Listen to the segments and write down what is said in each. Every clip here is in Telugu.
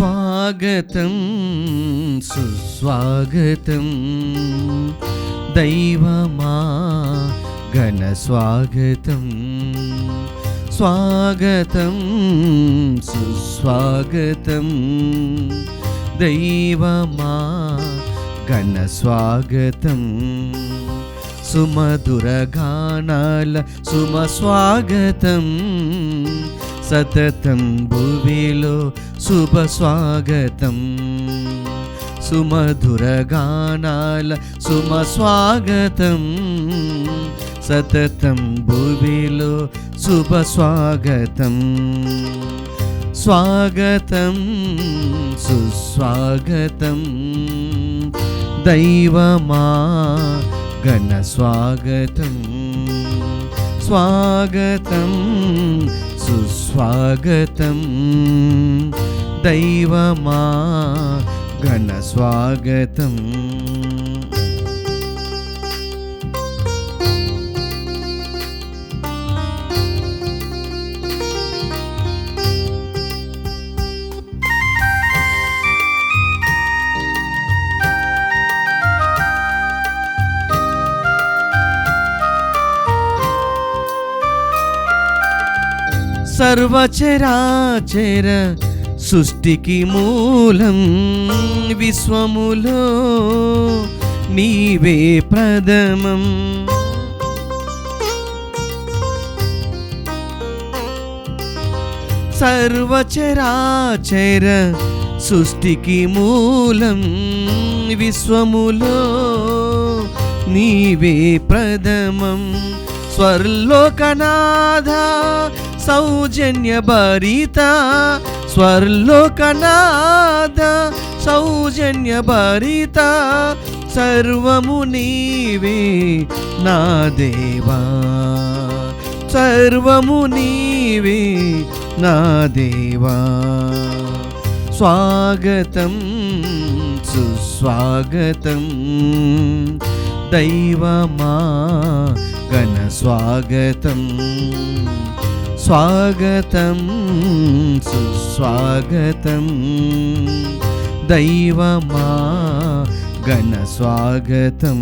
స్వాగతం సుస్వాగతం దైవమా ఘన స్వాగతం, స్వాగతం సుస్వాగతం దైవమా ఘన స్వాగతం. సుమధుర గానాల సుమ స్వాగతం, సతతం భువిలో శుభ స్వాగతం. సుమధుర గానాల సుమ స్వాగతం, సతతం భువిలో శుభ స్వాగతం. స్వాగతం సుస్వాగతం దైవమా ఘన స్వాగతం, స్వాగతం సుస్వాగతం దైవమా ఘన స్వాగతం. సర్వచరాచర సృష్టికి మూలం, విశ్వములో నీవే ప్రథమం. సర్వచరాచర సృష్టికి మూలం, విశ్వములో నీవే ప్రథమం. స్వర్లోకనాథ సౌజన్య భరిత, స్వర్లోకనాథ సౌజన్య భరిత, సర్వము నీవే నా దేవా, సర్వము నీవే నా దేవా. స్వాగతం సుస్వాగతం దైవమా ఘన స్వాగతం, స్వాగతం సుస్వాగతం దైవమా ఘన స్వాగతం.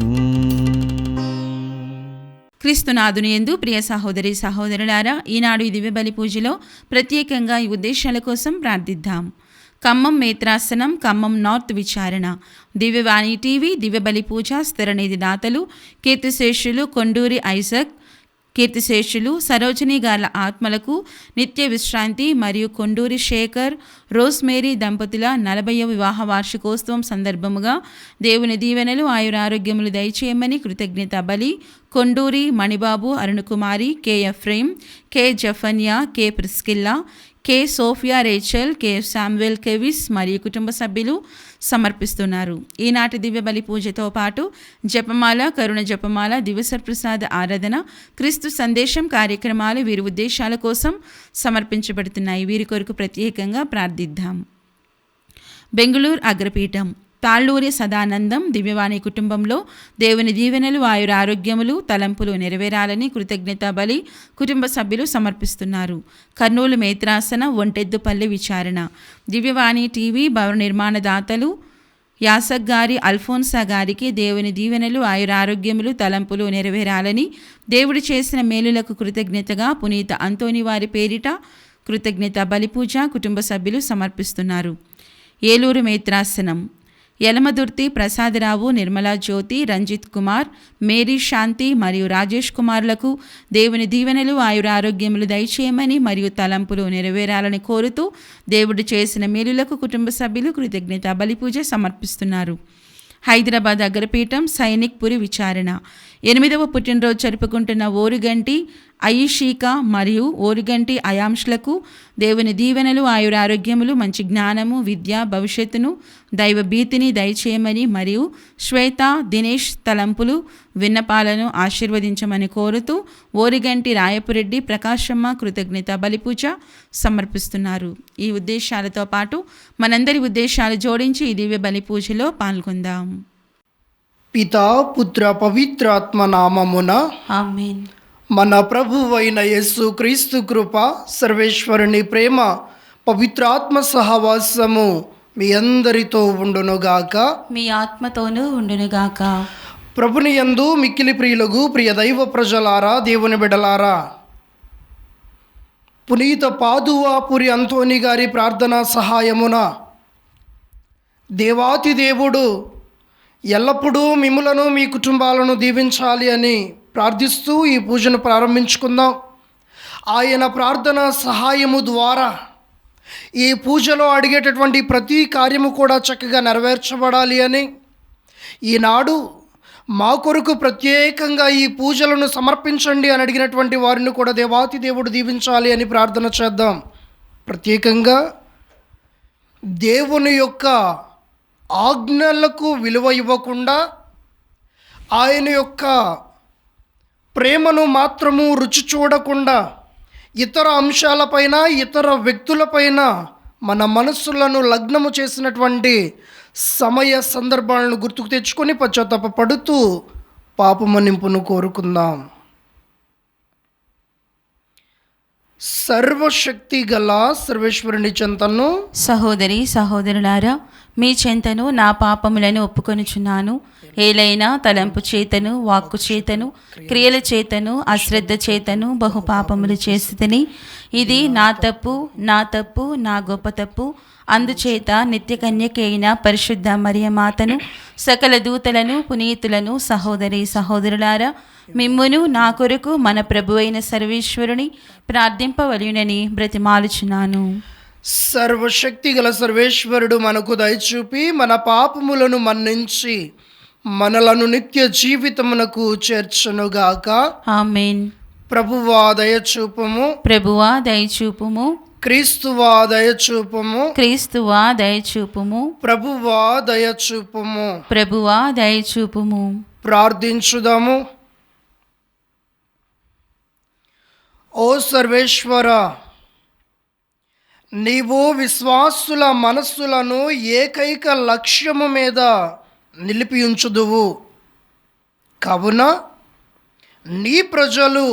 క్రీస్తునాథుని యందు ప్రియ సహోదరి సహోదరులారా, ఈనాడు ఈ దివ్య బలి పూజలో ప్రత్యేకంగా ఈ ఉద్దేశాల కోసం ప్రార్థిద్దాం. ఖమ్మం మేత్రాసనం, ఖమ్మం నార్త్ విచారణ, దివ్యవాణి టీవీ, దివ్య బలి పూజ స్థిరనిధి దాతలు కీర్తిశేషులు కొండూరి ఐజక్, కీర్తిశేషులు సరోజిని గార్ల ఆత్మలకు నిత్య విశ్రాంతి మరియు కొండూరి శేఖర్, రోస్మేరీ దంపతుల 40వ వివాహ వార్షికోత్సవం సందర్భముగా దేవుని దీవెనలు ఆయురారోగ్యములు దయచేయమని కృతజ్ఞత బలి Konduri Manibabu, Arunakumari, K Ephraim, K Zephaniah, K Priscilla, K Sophia Rachel, K Samuel కెవిస్ మరియు కుటుంబ సభ్యులు సమర్పిస్తున్నారు. ఈనాటి దివ్య బలి పూజతో పాటు జపమాల, కరుణ జపమాల, దివసప్రసాద ఆరాధన, క్రీస్తు సందేశం కార్యక్రమాలు వీరి ఉద్దేశాల కోసం సమర్పించబడుతున్నాయి. వీరి కొరకు ప్రత్యేకంగా ప్రార్థిద్దాం. బెంగుళూరు అగ్రపీఠం తాళ్ళూరి సదానందం దివ్యవాణి కుటుంబంలో దేవుని దీవెనలు ఆయురారోగ్యములు తలంపులు నెరవేరాలని కృతజ్ఞత బలి కుటుంబ సభ్యులు సమర్పిస్తున్నారు. కర్నూలు మేత్రాసన ఒంటెద్దుపల్లి విచారణ, దివ్యవాణి టీవీ భవన నిర్మాణ దాతలు యాసక్ గారి, అల్ఫోన్సా గారికి దేవుని దీవెనలు ఆయురారోగ్యములు తలంపులు నెరవేరాలని దేవుడు చేసిన మేలులకు కృతజ్ఞతగా పునీత అంతోని వారి పేరిట కృతజ్ఞత బలిపూజ కుటుంబ సభ్యులు సమర్పిస్తున్నారు. ఏలూరు మేత్రాసనం యలమదుర్తి ప్రసాదరావు, నిర్మలా జ్యోతి, రంజిత్ కుమార్, మేరీ శాంతి మరియు రాజేష్ కుమార్లకు దేవుని దీవెనలు ఆయురారోగ్యములు దయచేయమని మరియు తలంపులు నెరవేరాలని కోరుతూ దేవుడు చేసిన మేలులకు కుటుంబ సభ్యులు కృతజ్ఞత బలిపూజ సమర్పిస్తున్నారు. హైదరాబాద్ అగ్రపీఠం సైనిక్ పురి విచారణ, 8వ పుట్టినరోజు జరుపుకుంటున్న ఓరుగంటి అయిషీక మరియు ఓరుగంటి అయాంష్లకు దేవుని దీవెనలు ఆయురారోగ్యములు, మంచి జ్ఞానము, విద్య, భవిష్యత్తును, దైవ భీతిని దయచేయమని మరియు శ్వేత, దినేష్ తలంపులు, విన్నపాలను ఆశీర్వదించమని కోరుతూ ఓరుగంటి రాయపురెడ్డి, ప్రకాశమ్మ కృతజ్ఞత బలిపూజ సమర్పిస్తున్నారు. ఈ ఉద్దేశాలతో పాటు మనందరి ఉద్దేశాలు జోడించి ఈ దివ్య బలి పూజలో పాల్గొందాం. పితా పుత్ర పవిత్రాత్మ నామమున ఆమేన్. మన ప్రభువైన యేసు క్రీస్తు కృప, సర్వేశ్వరుని ప్రేమ, పవిత్రాత్మ సహవాసము మీ అందరితో ఉండునుగాక. మీ ఆత్మతోనూ ఉండునుగాక. ప్రభుని యందు మిక్కిలి ప్రియులకు ప్రియ దైవ ప్రజలారా, దేవుని బిడ్డలారా, పునీత పాదువాపురి అంతోని గారి ప్రార్థనా సహాయమున దేవాతి దేవుడు ఎల్లప్పుడూ మిమ్ములను మీ కుటుంబాలను దీవించాలి అని ప్రార్థిస్తూ ఈ పూజను ప్రారంభించుకుందాం. ఆయన ప్రార్థనా సహాయము ద్వారా ఈ పూజలో అడిగేటటువంటి ప్రతి కార్యము కూడా చక్కగా నెరవేర్చబడాలి అని ఈనాడు మా కొరకు ప్రత్యేకంగా ఈ పూజలను సమర్పించండి అని అడిగినటువంటి వారిని కూడా దేవాతి దేవుడు దీవించాలి అని ప్రార్థన చేద్దాం. ప్రత్యేకంగా దేవుని యొక్క ఆజ్ఞలకు విలువ ఇవ్వకుండా ఆయన యొక్క ప్రేమను మాత్రము రుచి చూడకుండా ఇతర అంశాలపైన, ఇతర వ్యక్తులపైన మన మనస్సులను లగ్నము చేసినటువంటి సమయ సందర్భాలను గుర్తుకు తెచ్చుకొని పశ్చాత్తాపపడుతూ పాపమన్నింపును కోరుకుందాం. సర్వశక్తి గల సర్వేశ్వరుని చెంతను సహోదరి సహోదరులారా, మీ చెంతను నా పాపములను ఒప్పుకొనుచున్నాను. ఏలైనా తలంపు చేతను, వాక్కు చేతను, క్రియల చేతను, అశ్రద్ధ చేతను బహు పాపములు చేసితిని. ఇది నా తప్పు, నా గొప్ప తప్పు. అందుచేత నిత్య కన్యకైన పరిశుద్ధ మరియమాతను, సకల దూతలను, పునీతులను, సహోదరి సహోదరులారా, మిమ్మును నా కొరకు మన ప్రభువైన సర్వేశ్వరుని ప్రార్థింపవలయునని బ్రతిమాలుచున్నాను. సర్వశక్తి గల సర్వేశ్వరుడు మనకు దయచూపి మన పాపములను మన్నించి మనలను నిత్య జీవితమునకు చేర్చునుగాక. ఆమేన్. ప్రభువా దయచూపము, ప్రభువా దయచూపుము, క్రీస్తువా దయచూపము, క్రీస్తువా దయచూపుము, ప్రభువా దయచూపము. ప్రభువా దయచూపుము. ప్రార్థించుదాము. ఓ సర్వేశ్వర, నీవు విశ్వాసుల మనస్సులను ఏకైక లక్ష్యము మీద నిలిపి ఉంచుదువు. కావున నీ ప్రజలు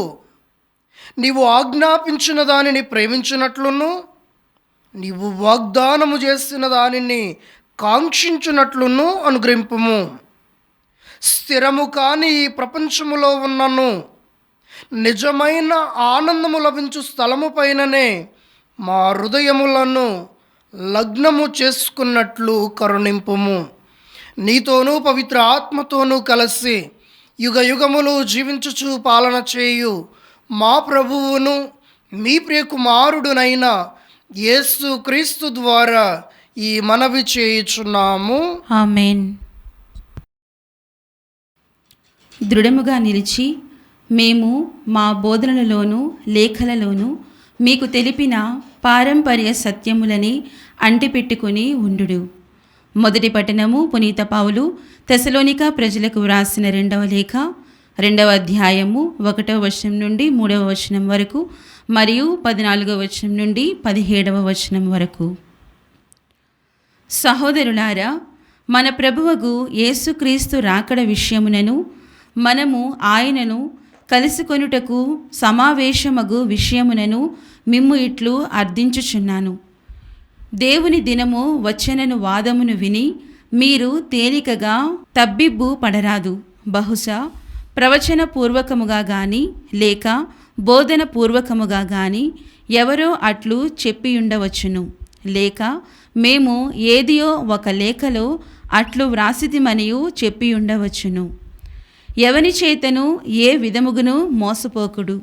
నీవు ఆజ్ఞాపించిన దానిని ప్రేమించినట్లును, నీవు వాగ్దానము చేసిన దానిని కాంక్షించున్నట్లును అనుగ్రహింపుము. స్థిరము కాని ఈ ప్రపంచములో ఉన్నను నిజమైన ఆనందము లభించు స్థలము పైననే మా హృదయములను లగ్నము చేసుకున్నట్లు కరుణింపుము. నీతోనూ పవిత్ర ఆత్మతోనూ కలిసి యుగ యుగములు జీవించుచు పాలన చేయు మా ప్రభువును మీ ప్రియకుమారుడునైన యేసు క్రీస్తు ద్వారా ఈ మనవి చేయుచున్నాము. ఆమేన్. దృఢముగా నిలిచి మేము మా బోధనలలోనూ లేఖలలోనూ మీకు తెలిపిన పారంపర్య సత్యములని అంటిపెట్టుకుని ఉండుడు. మొదటి పట్టణము పునీత పౌలు తెసలోనికా ప్రజలకు వ్రాసిన 2వ లేఖ 2వ అధ్యాయము 1వ వచనం నుండి 3వ వచనం వరకు మరియు 14వ వచనం నుండి 17వ వచనం వరకు. సహోదరులారా, మన ప్రభువగు యేసుక్రీస్తు రాకడ విషయమునను మనము ఆయనను కలుసుకొనుటకు సమావేశమగు విషయమునను మిమ్ము ఇట్లు అర్థించుచున్నాను. దేవుని దినము వచ్చెనను వాదమును విని మీరు తేలికగా తబ్బిబ్బు పడరాదు. బహుశా ప్రవచన పూర్వకముగా గాని లేక బోధన పూర్వకముగా గాని ఎవరో అట్లు చెప్పియుండవచ్చును. లేక మేము ఏదియో ఒక లేఖలో అట్లు వ్రాసితిమనియు చెప్పియుండవచ్చును. ఎవని చేతను ఏ విధముగును మోసపోకుడు.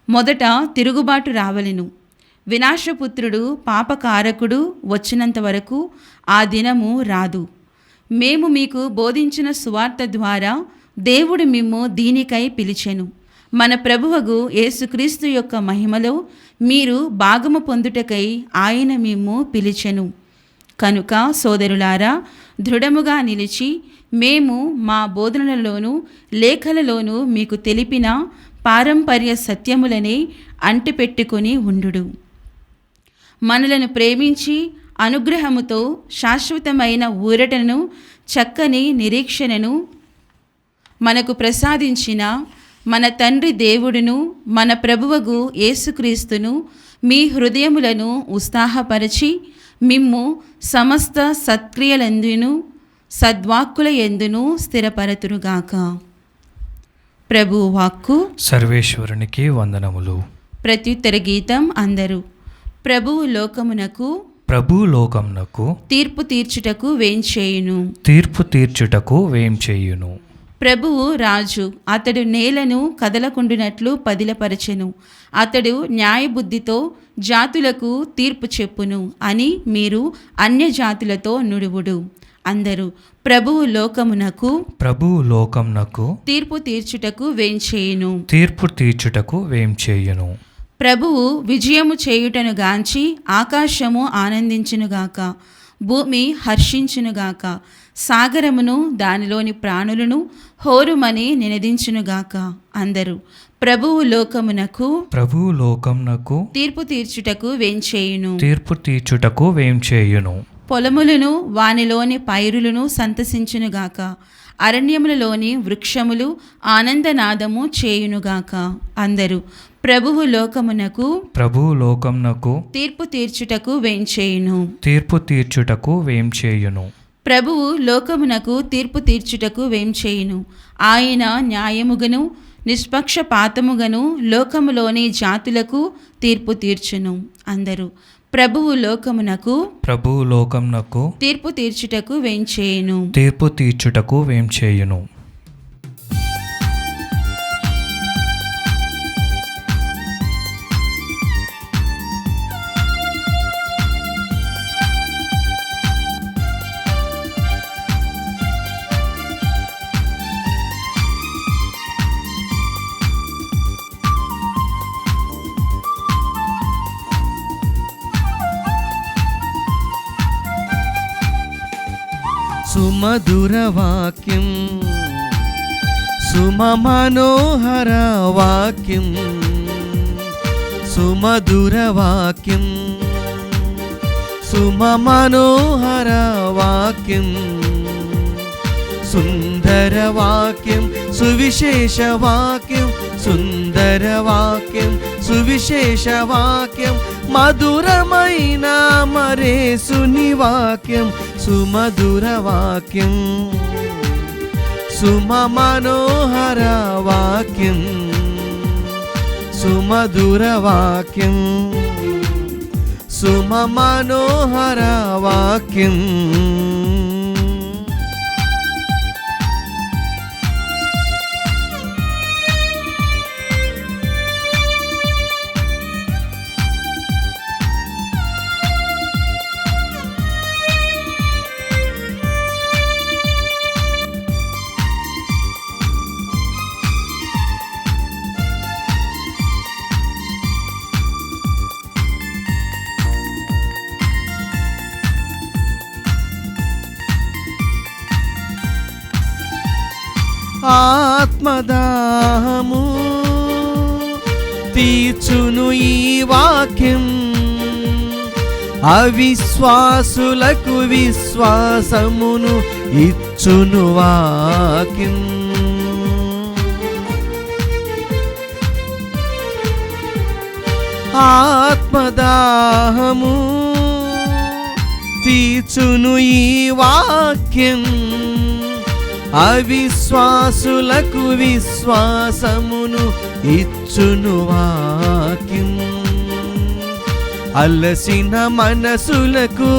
మొదట తిరుగుబాటు రావలెను. వినాశపుత్రుడు పాపకారకుడు వచ్చినంత వరకు ఆ దినము రాదు. మేము మీకు బోధించిన సువార్త ద్వారా దేవుడు మిమ్ము దీనికై పిలిచెను. మన ప్రభువగు యేసుక్రీస్తు యొక్క మహిమలో మీరు భాగము పొందుటకై ఆయన మిమ్ము పిలిచెను. కనుక సోదరులారా, దృఢముగా నిలిచి మేము మా బోధనలలోనూ లేఖలలోనూ మీకు తెలిపిన పారంపర్య సత్యములనే అంటిపెట్టుకొని ఉండుడు. మనలను ప్రేమించి అనుగ్రహముతో శాశ్వతమైన ఊరటను, చక్కని నిరీక్షణను మనకు ప్రసాదించిన మన తండ్రి దేవుడును మన ప్రభువగు యేసుక్రీస్తును మీ హృదయములను ఉత్సాహపరచి మిమ్ము సమస్త సత్క్రియలందును సద్వాక్కుల యందును స్థిరపరతురుగాక. ప్రభు వాక్కు. సర్వేశ్వరునికి వందనములు. ప్రత్యుత్తర గీతం అందరూ. ప్రభువు లోకమునకు తీర్పు తీర్చుటకు వేంచేయును. తీర్పు తీర్చుటకు వేంచేయును. ప్రభువు రాజు, అతడు నేలను కదలకుండునట్లు పదిలపరచెను. అతడు న్యాయబుద్ధితో జాతులకు తీర్పు చెప్పును అని మీరు అన్యజాతులతో నుడువుడు. అందరూ. ప్రభువు లోకమునకు తీర్పు తీర్చుటకు వేంచేయును. తీర్పు తీర్చుటకు వేంచేయును. ప్రభువు విజయము చేయుటను గాంచి ఆకాశము ఆనందించునుగాక, భూమి హర్షించునుగాక, సాగరమును దానిలోని ప్రాణులను హోరుమని నినదించునుగాక. అందరూ. ప్రభువు లోకమునకు తీర్పు తీర్చుటకు వేంచేయును. తీర్పు తీర్చుటకు వేంచేయును. పొలములను వానిలోని పైరులను సంతసించునుగాక, అరణ్యములలోని వృక్షములు ఆనందనాదము చేయునుగాక. అందరూ. ప్రభువు లోకమునకు తీర్పు తీర్చుటకు వేంచేయును. తీర్పు తీర్చుటకు వేంచేయును. ప్రభువు లోకమునకు తీర్పు తీర్చుటకు వేంచేయును. ఆయన న్యాయముగను నిష్పక్షపాతముగను లోకములోని జాతులకు తీర్పు తీర్చును. అందరూ. ప్రభువు లోకమునకు తీర్పు తీర్చుటకు వేంచేయును. తీర్పు తీర్చుటకు వేంచేయును. సుమధుర వాక్యం, సుమమనోహర వాక్యం, సుమధుర వాక్యం, సుమమనోహర వాక్యం, సుందర వాక్యం, సువిశేష వాక్యం, సుందర వాక్యం, సువిశేష వాక్యం, మధురమైన మరేసుని వాక్యం, సుమధుర వాక్యం, సుమమనోహర వాక్యం, సుమధుర వాక్యం, సుమమనోహర వాక్యం. ఆత్మదాహము తీర్చును ఈ వాక్యం, అవిశ్వాసులకు విశ్వాసమును ఇచ్చును వాక్యం. ఆత్మదాహము తీర్చును ఈ వాక్యం, అవిశ్వాసులకు విశ్వాసమును ఇచ్చును వాక్యం. అలసిన మనసులకు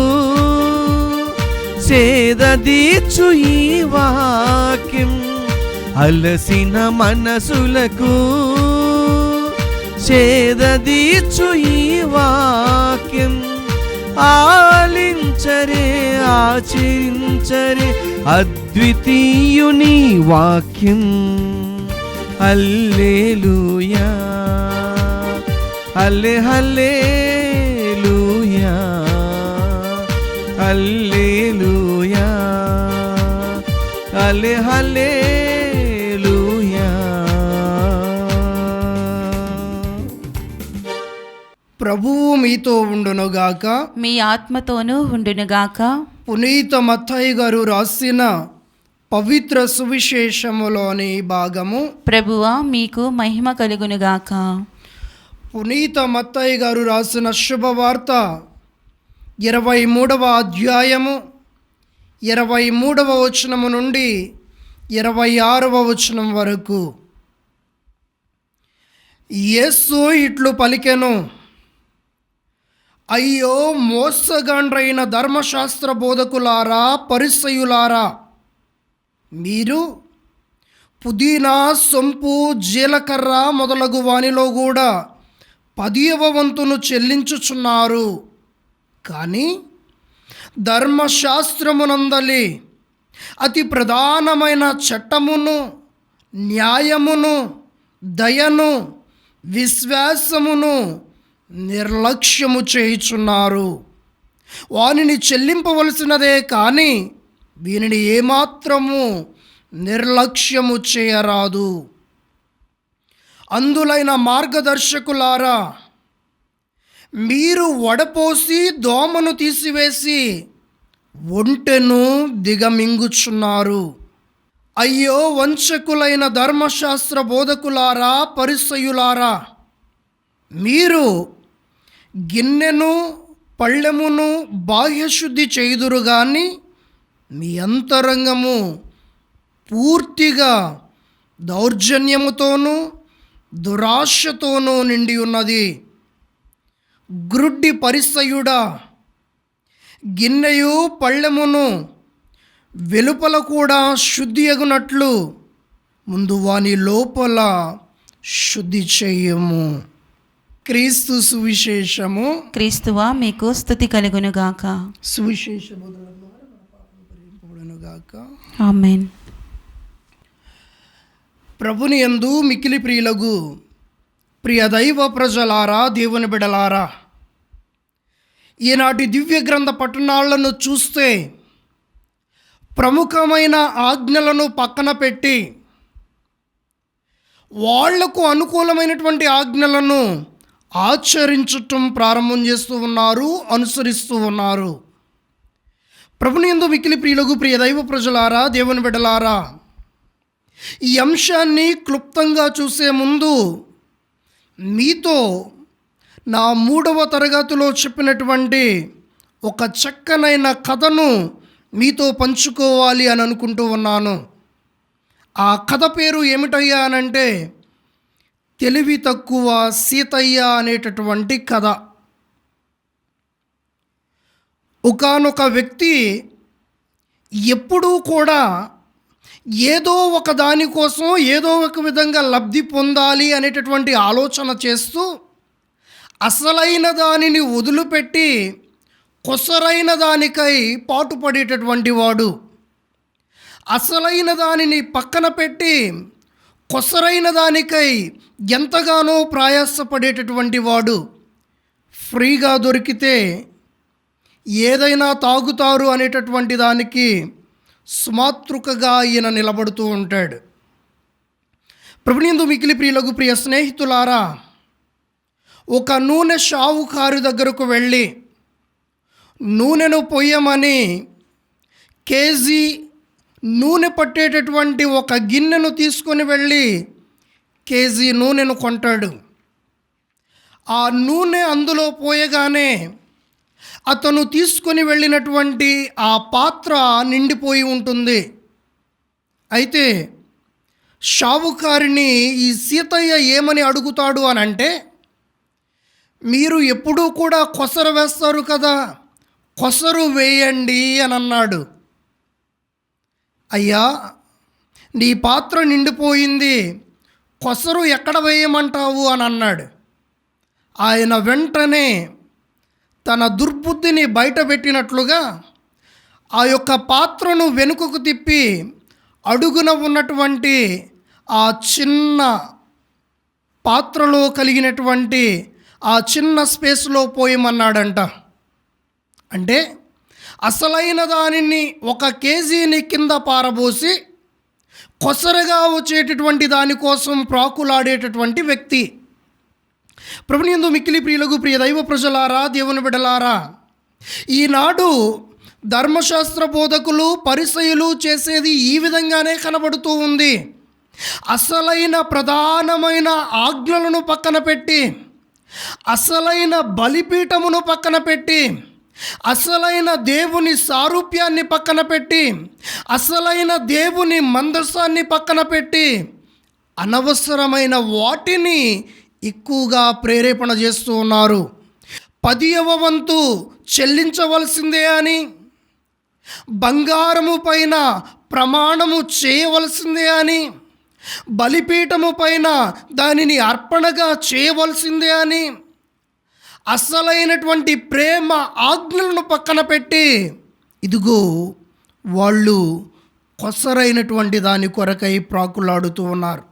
సేదదీర్చు ఈ వాక్యం, అలసిన మనసులకు సేదదీర్చు ఈ వాక్యం. ఆలించరే ఆచరించరే అద్వితీయుని వాక్యం. హల్లెలూయా హల్లెలూయా హల్లెలూయా హల్లెలూయా. ప్రభువు మీతో ఉండునుగాక, మీ ఆత్మతోనూ ఉండునుగాక. పునీత మత్తయి గారు రాసిన పవిత్ర సువిశేషములోని భాగము. ప్రభువా మీకు మహిమ కలుగునుగాక. పునీత మత్తయి గారు రాసిన శుభవార్త 23వ అధ్యాయము 23వ వచనము నుండి 26వ వచనం వరకు. యేసు ఇట్లు పలికెను, అయ్యో మోసగాండ్రైన ధర్మశాస్త్ర బోధకులారా, పరిసయ్యులారా, మీరు పుదీనా, సొంపు, జీలకర్ర మొదలగు వానిలో కూడా 10వ వంతును చెల్లించుచున్నారు, కానీ ధర్మశాస్త్రమునందలి అతి ప్రధానమైన చట్టమును, న్యాయమును, దయను, విశ్వాసమును నిర్లక్ష్యము చేయుచున్నారు. వానిని చెల్లింపవలసినదే కానీ వీనిని ఏమాత్రము నిర్లక్ష్యము చేయరాదు. అందులైన మార్గదర్శకులారా, మీరు వడపోసి దోమను తీసివేసి ఒంటెను దిగమింగుచున్నారు. అయ్యో వంచకులైన ధర్మశాస్త్ర బోధకులారా, పరిసయ్యులారా, మీరు గిన్నెను, పళ్ళెమును బాహ్యశుద్ధి చేయుదురు గాని మీ అంతరంగము పూర్తిగా దౌర్జన్యముతోనూ దురాశతోనూ నిండి ఉన్నది. గ్రుడ్డి పరిసయ్యుడా, గిన్నెయు పళ్ళెమును వెలుపల కూడా శుద్ధి అగునట్లు ముందు వాని లోపల శుద్ధి చేయము. క్రీస్తు సువిశేషము. క్రీస్తువా మీకు స్తుతి కలుగునుగాక. సువిశేష బోధన ద్వారా మన పాపం పరిహరింపబడునుగాక. ఆమేన్. ప్రభుని యందు మిక్కిలి ప్రియులగు ప్రియ దైవ ప్రజలారా, దేవుని బిడలారా, ఈనాటి దివ్య గ్రంథ పట్టణాలను చూస్తే ప్రముఖమైన ఆజ్ఞలను పక్కన పెట్టి వాళ్లకు అనుకూలమైనటువంటి ఆజ్ఞలను ఆచరించటం ప్రారంభం చేస్తూ ఉన్నారు, అనుసరిస్తూ ఉన్నారు. ప్రభుని యందు మిక్కిలి ప్రియులగు ప్రియ దైవ ప్రజలారా, దేవుని బిడ్డలారా, ఈ అంశాన్ని క్లుప్తంగా చూసే ముందు మీతో నా 3వ తరగతిలో చెప్పినటువంటి ఒక చక్కనైన కథను మీతో పంచుకోవాలి అని అనుకుంటూ ఉన్నాను. ఆ కథ పేరు ఏమిటయ్యా అనంటే తెలివి తక్కువ సీతయ్య అనేటటువంటి కథ. ఒకానొక వ్యక్తి ఎప్పుడూ కూడా ఏదో ఒక దానికోసం ఏదో ఒక విధంగా లబ్ధి పొందాలి అనేటటువంటి ఆలోచన చేస్తూ అసలైన దానిని వదిలిపెట్టి కొసరైన దానికై పాటుపడేటటువంటి వాడు. అసలైన దానిని పక్కన పెట్టి కొసరైన దానికై ఎంతగానో ప్రయాసపడేటటువంటి వాడు. ఫ్రీగా దొరికితే ఏదైనా తాగుతారు అనేటటువంటి దానికి సుమాతృకగా ఈయన నిలబడుతూ ఉంటాడు. ప్రభునియందు మిక్కిలి ప్రియులకు ప్రియ స్నేహితులారా, ఒక నూనె షావుకారు దగ్గరకు వెళ్ళి నూనెను పొయ్యమని కేజీ నూనె పట్టేటటువంటి ఒక గిన్నెను తీసుకొని వెళ్ళి కేజీ నూనెను కొంటాడు. ఆ నూనె అందులో పోయగానే అతను తీసుకొని వెళ్ళినటువంటి ఆ పాత్ర నిండిపోయి ఉంటుంది. అయితే షావుకారిని ఈ సీతయ్య ఏమని అడుగుతాడు అని అంటే, మీరు ఎప్పుడూ కూడా కొసరు వేస్తారు కదా, కొసరు వేయండి అని అన్నాడు. అయ్యా, నీ పాత్ర నిండిపోయింది, కొసరు ఎక్కడ వేయమంటావు అని అన్నాడు. ఆయన వెంటనే తన దుర్బుద్ధిని బయటపెట్టినట్లుగా ఆ యొక్క పాత్రను వెనుకకు తిప్పి అడుగున ఉన్నటువంటి ఆ చిన్న పాత్రలో కలిగినటువంటి ఆ చిన్న స్పేస్లో పోయమన్నాడంట. అంటే అసలైన దానిని ఒక కేజీని కింద పారబోసి కొసరగా వచ్చేటటువంటి దానికోసం ప్రాకులాడేటటువంటి వ్యక్తి. ప్రభునియందు మిక్కిలి ప్రియులకు ప్రియ దైవ ప్రజలారా, దేవుని బిడ్డలారా, ఈనాడు ధర్మశాస్త్ర బోధకులు, పరిసయ్యులు చేసేది ఈ విధంగానే కనబడుతూ ఉంది. అసలైన ప్రధానమైన ఆజ్ఞలను పక్కన పెట్టి అసలైన బలిపీఠమును పక్కన పెట్టి, అసలైన దేవుని సారూప్యాన్ని పక్కన పెట్టి, అసలైన దేవుని మందసాన్ని పక్కన పెట్టి అనవసరమైన వాటిని ఎక్కువగా ప్రేరేపణ చేస్తూ ఉన్నారు. 10వ వంతు చెల్లించవలసిందే అని, బంగారము పైన ప్రమాణము చేయవలసిందే అని, బలిపీఠము పైన దానిని అర్పణగా చేయవలసిందే అని, అసలైనటువంటి ప్రేమ ఆజ్ఞలను పక్కన పెట్టి ఇదిగో వాళ్ళు కొసరైనటువంటి దాని కొరకై ప్రాకులాడుతూ ఉన్నారు.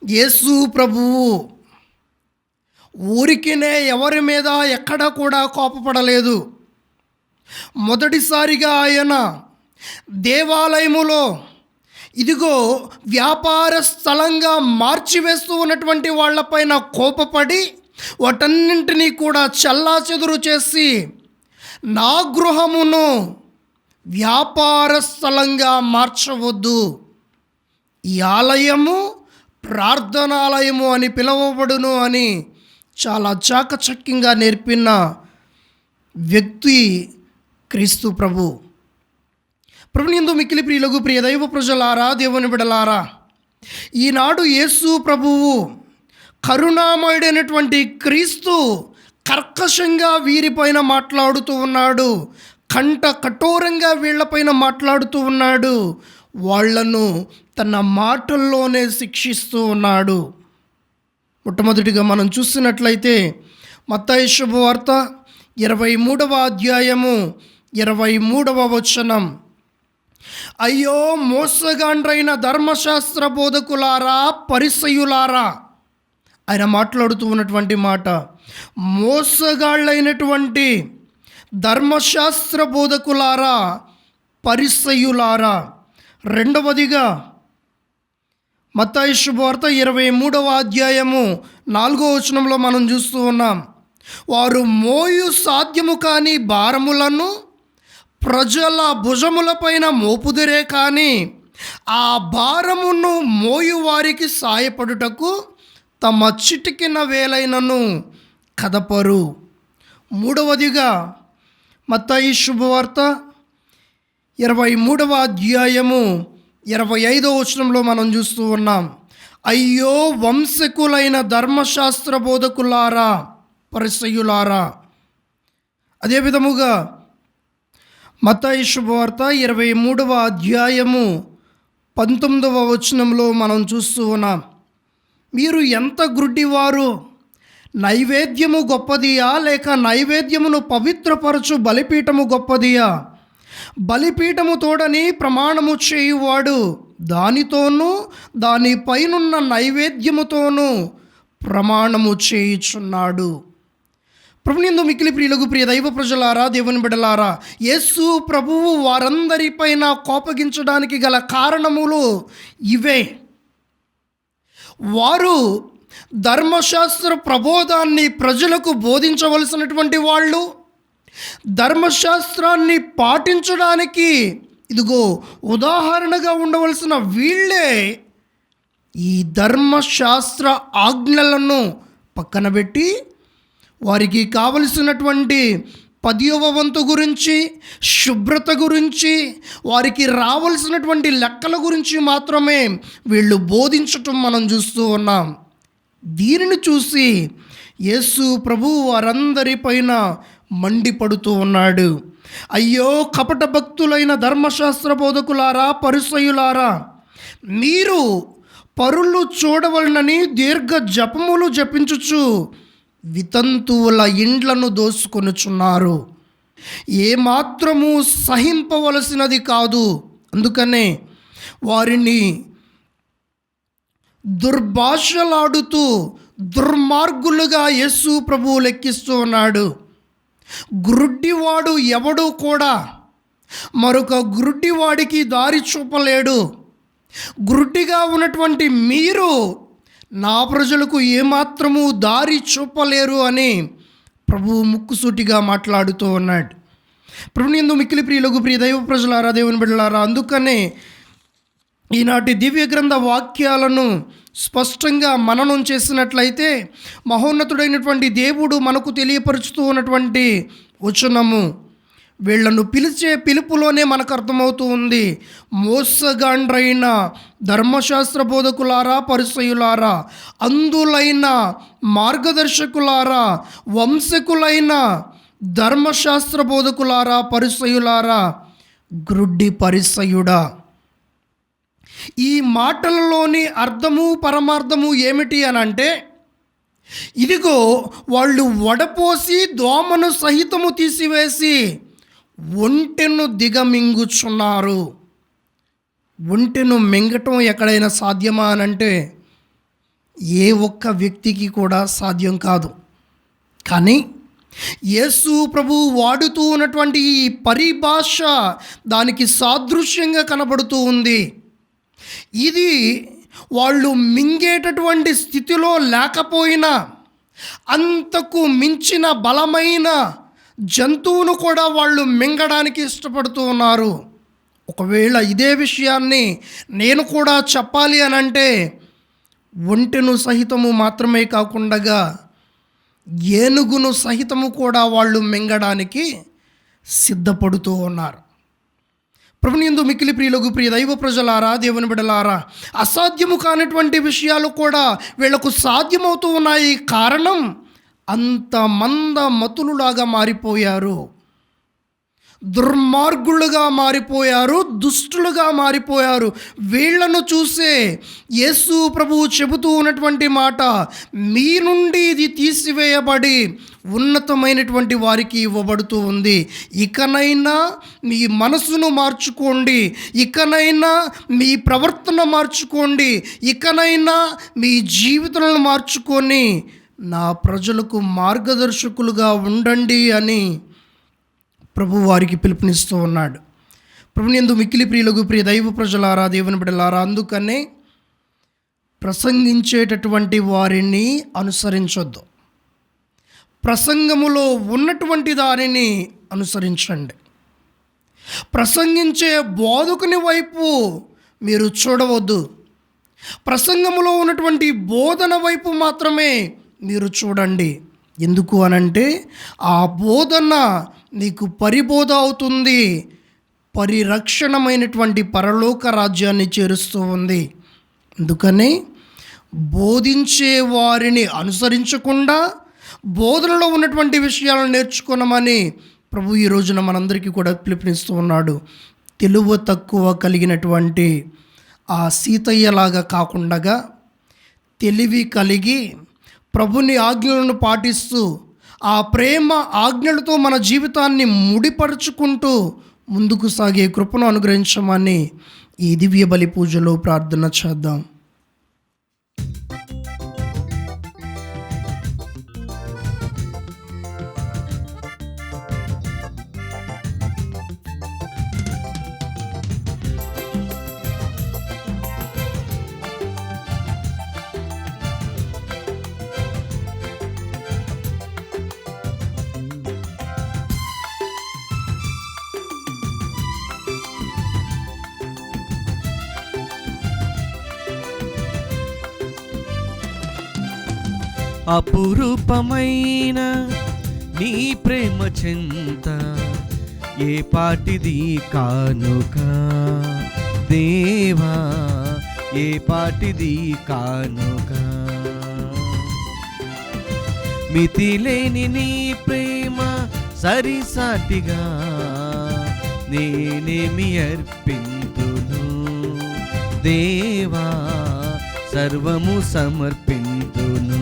యేసు ప్రభువు ఊరికినే ఎవరి మీద ఎక్కడ కూడా కోపపడలేదు. మొదటిసారిగా ఆయన దేవాలయములో ఇదిగో వ్యాపార స్థలంగా మార్చివేస్తూ ఉన్నటువంటి వాళ్ళపైన కోపపడి వాటన్నింటినీ కూడా చెల్లాచెదురు చేసి, నా గృహమును వ్యాపార స్థలంగా మార్చవద్దు, ఈ ఆలయము ప్రార్థనాలయము అని పిలువబడును అని చాలా చాకచక్యంగా నేర్పిన వ్యక్తి క్రీస్తు ప్రభు. ప్రభునందు మిక్కిలి ప్రియులకు ప్రియ దైవ ప్రజలారా, దేవుని బిడలారా, ఈనాడు యేసు ప్రభువు కరుణామయుడైనటువంటి క్రీస్తు కర్కశంగా వీరిపైన మాట్లాడుతూ ఉన్నాడు. కంట కఠోరంగా వీళ్లపైన మాట్లాడుతూ ఉన్నాడు. వాళ్లను తన మాటల్లోనే శిక్షిస్తూ ఉన్నాడు. మొట్టమొదటిగా మనం చూసినట్లయితే మత్తయి శుభవార్త 23వ అధ్యాయము 23వ వచనం. అయ్యో మోసగాండ్రైన ధర్మశాస్త్ర బోధకులారా, పరిసయ్యులారా. ఆయన మాట్లాడుతూ ఉన్నటువంటి మాట, మోసగాళ్ళైనటువంటి ధర్మశాస్త్ర బోధకులారా, పరిసయ్యులారా. రెండవదిగా మత్తయి శుభవార్త 23వ అధ్యాయము 4వ వచనంలో మనం చూస్తూ ఉన్నాం. వారు మోయు సాధ్యము కాని భారములను ప్రజల భుజములపైన మోపుదురే కానీ ఆ భారమును మోయు వారికి సాయపడుటకు తమ చిటికిన వేలైనను కదపరు. మూడవదిగా మత్తయి శుభవార్త 23వ అధ్యాయము 25వ వచనంలో మనం చూస్తూ ఉన్నాం. అయ్యో వంశకులైన ధర్మశాస్త్ర బోధకులారా, పరిసయ్యులారా. అదే విధముగా మత్తయి శుభవార్త 23వ అధ్యాయము 19వ వచనంలో మనం చూస్తూ ఉన్నాం. మీరు ఎంత గ్రుడ్డివారు, నైవేద్యము గొప్పదియా లేక నైవేద్యమును పవిత్రపరచు బలిపీఠము గొప్పదియా? బలిపీఠము తోడని ప్రమాణము చేయువాడు దానితోనూ దానిపైనున్న నైవేద్యముతోనూ ప్రమాణము చేయుచున్నాడు. ప్రభునందు మిక్కిలి ప్రియులకు ప్రియ దైవ ప్రజలారా, దేవుని బిడ్డలారా, యేసు ప్రభువు వారందరిపైన కోపగించడానికి గల కారణములు ఇవే. వారు ధర్మశాస్త్ర ప్రబోధాన్ని ప్రజలకు బోధించవలసినటువంటి వాళ్ళు, ధర్మశాస్త్రాన్ని పాటించడానికి ఇదిగో ఉదాహరణగా ఉండవలసిన వీళ్ళే ఈ ధర్మశాస్త్ర ఆజ్ఞలను పక్కన పెట్టి వారికి కావలసినటువంటి 10వ వంతు గురించి, శుభ్రత గురించి, వారికి రావలసినటువంటి లెక్కల గురించి మాత్రమే వీళ్ళు బోధించటం మనం చూస్తూ ఉన్నాం. దీనిని చూసి యేసు ప్రభువు వారందరిపైన మండిపడుతూ ఉన్నాడు. అయ్యో కపట భక్తులైన ధర్మశాస్త్ర బోధకులారా, పరిసయ్యులారా, మీరు పరులు చూడవలనని దీర్ఘ జపములు జపించుచు వితంతువుల ఇండ్లను దోసుకొనుచున్నారు. ఏమాత్రము సహింపవలసినది కాదు. అందుకనే వారిని దుర్భాషలాడుతూ దుర్మార్గులుగా యేసు ప్రభువు లెక్కిస్తూ ఉన్నాడు. గ్రుడ్డివాడు ఎవడు కూడా మరొక గ్రుడ్డివాడికి దారి చూపలేడు. గ్రుడ్డిగా ఉన్నటువంటి మీరు నా ప్రజలకు ఏమాత్రము దారి చూపలేరు అని ప్రభువు ముక్కుసూటిగా మాట్లాడుతూ ఉన్నాడు. ప్రభునందు మిక్కిలి ప్రియులకు ప్రియ దైవ ప్రజలారా, దేవుని బిడ్డలారా, అందుకనే ఈనాటి దివ్య గ్రంథ వాక్యాలను స్పష్టంగా మననం చేసినట్లయితే మహోన్నతుడైనటువంటి దేవుడు మనకు తెలియపరుచుతూ ఉన్నటువంటి వచనము వీళ్లను పిలిచే పిలుపులోనే మనకు అర్థమవుతూ ఉంది. మోసగాండ్రైన ధర్మశాస్త్ర బోధకులారా, పరిసయ్యులారా, అంధులైన మార్గదర్శకులారా, వంశకులైన ధర్మశాస్త్ర బోధకులారా, పరిసయ్యులారా, గ్రుడ్డి పరిసయ్యుడా. ఈ మాటలలోని అర్థము పరమార్థము ఏమిటి అని అంటే, ఇదిగో వాళ్ళు వడపోసి దోమను సహితము తీసివేసి ఒంటెను దిగమింగుచున్నారు. ఒంటెను మింగటం ఎక్కడైనా సాధ్యమా అనంటే ఏ ఒక్క వ్యక్తికి కూడా సాధ్యం కాదు. కానీ యేసు ప్రభు వాడుతూ ఉన్నటువంటి ఈ పరిభాష దానికి సాదృశ్యంగా కనబడుతూ ఉంది. ఇది వాళ్ళు మింగేటటువంటి స్థితిలో లేకపోయినా అంతకు మించిన బలమైన జంతువును కూడా వాళ్ళు మింగడానికి ఇష్టపడుతూ ఉన్నారు. ఒకవేళ ఇదే విషయాన్ని నేను కూడా చెప్పాలి అని అంటే ఒంటెను సహితము మాత్రమే కాకుండా ఏనుగును సహితము కూడా వాళ్ళు మింగడానికి సిద్ధపడుతూ ఉన్నారు. ప్రభునియందు మిక్కిలి ప్రియులకు ప్రియ దైవ ప్రజలారా, దేవుని బిడ్డలారా, అసాధ్యము కానిటువంటి విషయాలు కూడా వీళ్లకు సాధ్యమవుతూ ఉన్నాయి. కారణం అంత మంద మతులులాగా మారిపోయారు, దుర్మార్గులుగా మారిపోయారు, దుష్టులుగా మారిపోయారు. వీళ్లను చూసే యేసు ప్రభువు చెబుతూ ఉన్నటువంటి మాట, మీ నుండి ఇది తీసివేయబడి ఉన్నతమైనటువంటి వారికి ఇవ్వబడుతూ ఉంది. ఇకనైనా మీ మనసును మార్చుకోండి, ఇకనైనా మీ ప్రవర్తన మార్చుకోండి, ఇకనైనా మీ జీవితాలను మార్చుకొని నా ప్రజలకు మార్గదర్శకులుగా ఉండండి అని ప్రభు వారికి పిలుపునిస్తూ ఉన్నాడు. ప్రభునియందు మిక్కిలి ప్రియులకు ప్రియ దైవ ప్రజలారా, దేవుని బిడ్డలారా, అందుకనే ప్రసంగించేటటువంటి వారిని అనుసరించొద్దు, ప్రసంగములో ఉన్నటువంటి దానిని అనుసరించండి. ప్రసంగించే బోధకుని వైపు మీరు చూడవద్దు, ప్రసంగములో ఉన్నటువంటి బోధన వైపు మాత్రమే మీరు చూడండి. ఎందుకు అనంటే ఆ బోధన నీకు పరిబోధ అవుతుంది, పరిరక్షణమైనటువంటి పరలోక రాజ్యాన్ని చేరుస్తూ ఉంది. అందుకని బోధించే వారిని అనుసరించకుండా బోధనలో ఉన్నటువంటి విషయాలను నేర్చుకోనమని ప్రభు ఈ రోజున మనందరికీ కూడా పిలుపునిస్తూ ఉన్నాడు. తెలివి తక్కువ కలిగినటువంటి ఆ సీతయ్యలాగా కాకుండా తెలివి కలిగి ప్రభుని ఆజ్ఞలను పాటిస్తూ ఆ ప్రేమ ఆజ్ఞలతో మన జీవితాన్ని ముడిపరుచుకుంటూ ముందుకు సాగే కృపను అనుగ్రహించమని ఈ దివ్య బలి పూజలో ప్రార్థన చేద్దాం. అపురూపమైన నీ ప్రేమ చెంత ఏ పాటిది కానుక దేవా, ఏ పాటిది కానుక. మితిలేని నీ ప్రేమ సరిసాటిగా నేనేమి అర్పింతును దేవా, సర్వము సమర్పింతును.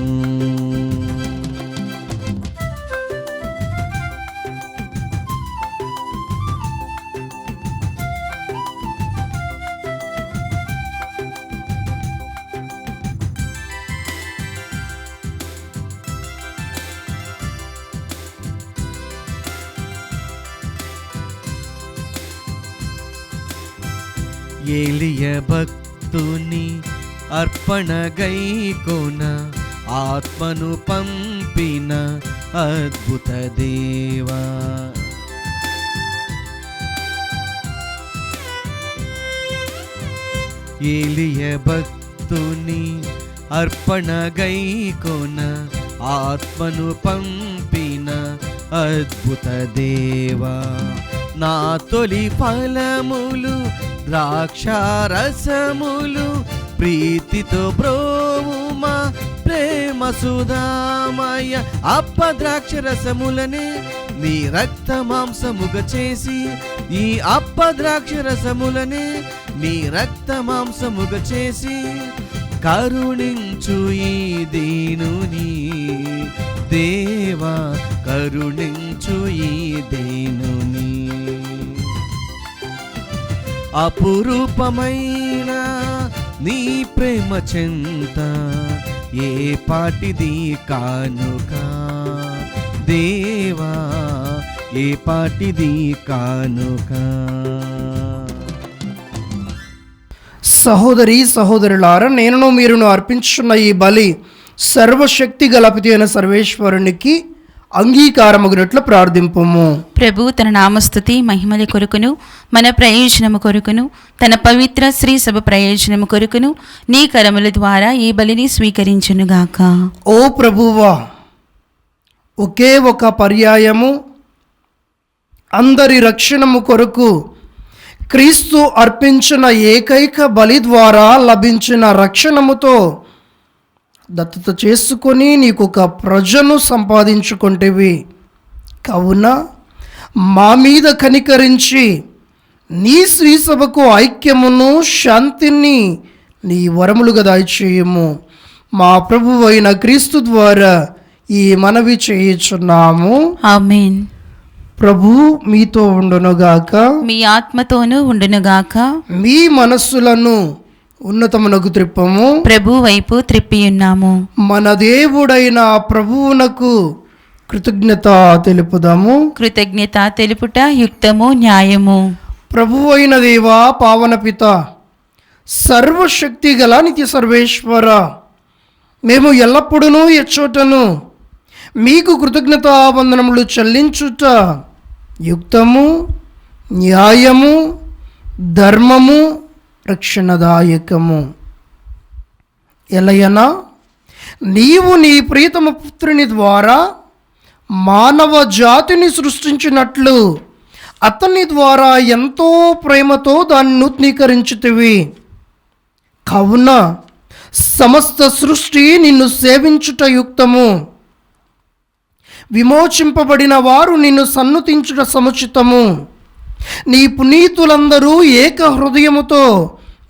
ఏలియ భక్తుని అర్పణ గైకోన ఆత్మను పంపిన అద్భుత దేవా, ఏలియ భక్తుని అర్పణ గైకొన ఆత్మను పంపిన అద్భుత దేవా. నా తొలి ఫలములు ద్రాక్షారసములు ప్రీతితో బ్రోవుమా ప్రేమ సుధామయ. అప్పద్రాక్షరసములనే నీ రక్త మాంసముగా చేసి, ఈ అప్పద్రాక్షరసములనే నీ రక్త మాంసముగా చేసి కరుణించు ఈ దీనుని దేవా, కరుణించు ఈ దీనుని. అపురూపమైన నీ ప్రేమ చెంత ఏ పాటిది కానుక దేవా, ఏ పాటిది కానుక. సహోదరి సహోదరులారా, నేనును మీరును అర్పించున్న ఈ బలి సర్వశక్తి గలపితి అయిన సర్వేశ్వరునికి అంగీకారమగునట్లు ప్రార్థింపుము. ప్రభు తన నామస్తుతి మహిమల కొరకును మన ప్రయోజనము కొరకును తన పవిత్ర శ్రీ సభ ప్రయోజనము కొరకును నీ కరముల ద్వారా ఈ బలిని స్వీకరించునుగాక. ఓ ప్రభువా, ఒకే ఒక పర్యాయము అందరి రక్షణము కొరకు క్రీస్తు అర్పించిన ఏకైక బలి ద్వారా లభించిన రక్షణముతో దత్తత చేసుకొని నీకు ఒక ప్రజను సంపాదించుకుంటేవి. కావున మా మీద కనికరించి నీ శ్రీసభకు ఐక్యమును శాంతిని నీ వరములుగా దయచేయము. మా ప్రభువు అయిన క్రీస్తు ద్వారా ఈ మనవి చేయుచున్నాము. ఆమేన్. ప్రభు మీతో ఉండునుగాక, మీ ఆత్మతోనూ ఉండునుగాక. మీ మనస్సులను ఉన్నతమునకు త్రిప్పము. ప్రభు వైపు త్రిప్పియున్నాము. మన దేవుడైన ప్రభువునకు కృతజ్ఞత తెలుపుదాము. కృతజ్ఞత తెలుపుట యుక్తము న్యాయము. ప్రభువు అయిన దేవా, పావన పిత, సర్వశక్తి గల నిత్య సర్వేశ్వర, మేము ఎల్లప్పుడూ ఎచ్చోటను మీకు కృతజ్ఞతావందనములు చెల్లించుట యుక్తము, న్యాయము, ధర్మము, రక్షణదాయకము. ఎలయనా నీవు నీ ప్రియతమ పుత్రుని ద్వారా మానవ జాతిని సృష్టించినట్లు అతని ద్వారా ఎంతో ప్రేమతో దాన్ని నూతనీకరించుతివి. కావున సమస్త సృష్టి నిన్ను సేవించుట యుక్తము. విమోచింపబడిన వారు నిన్ను సన్నుతించుట సముచితము. నీ పునీతులందరూ ఏక హృదయముతో